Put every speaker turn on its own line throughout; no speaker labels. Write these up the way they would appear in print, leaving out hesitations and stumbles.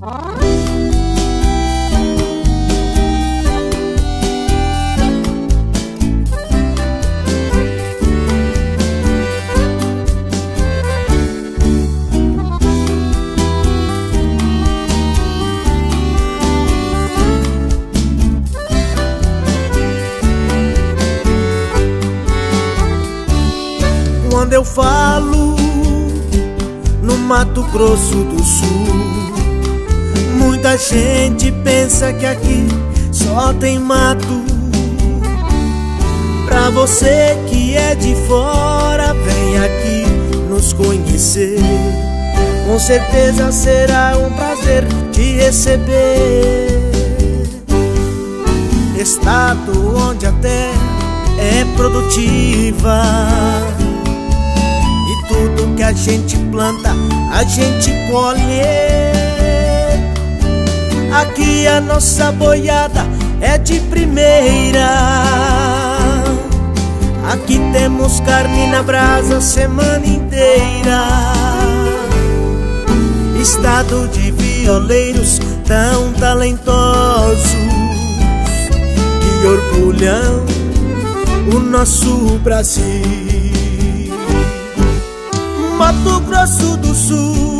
Quando eu falo no Mato Grosso do Sul, muita gente pensa que aqui só tem mato. Pra você que é de fora, vem aqui nos conhecer. Com certeza será um prazer te receber. Estado onde a terra é produtiva, tudo que a gente planta, a gente colhe. Aqui a nossa boiada é de primeira. Aqui temos carne na brasa a semana inteira. Estado de violeiros tão talentosos que orgulham o nosso Brasil. Mato Grosso do Sul,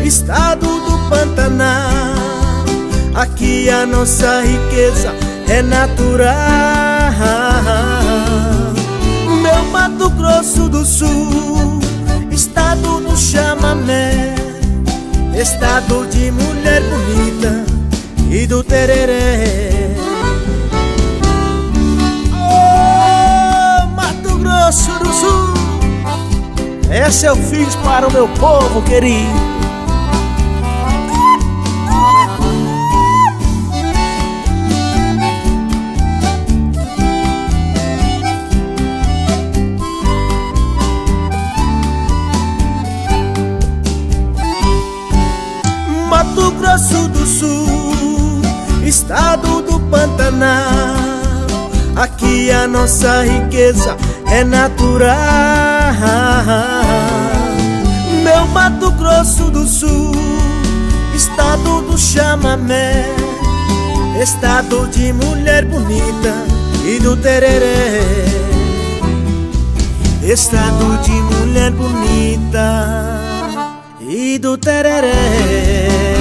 estado do Pantanal, aqui a nossa riqueza é natural. Meu Mato Grosso do Sul, estado do chamamé, estado de mulher bonita e do tereré. Oh, Mato Grosso do Sul, essa eu fiz para o meu povo querido. Mato Grosso do Sul, estado do Pantanal, aqui a nossa riqueza é natural. Meu Mato Grosso do Sul, estado do chamamé, estado de mulher bonita e do tereré. Estado de mulher bonita e do tereré.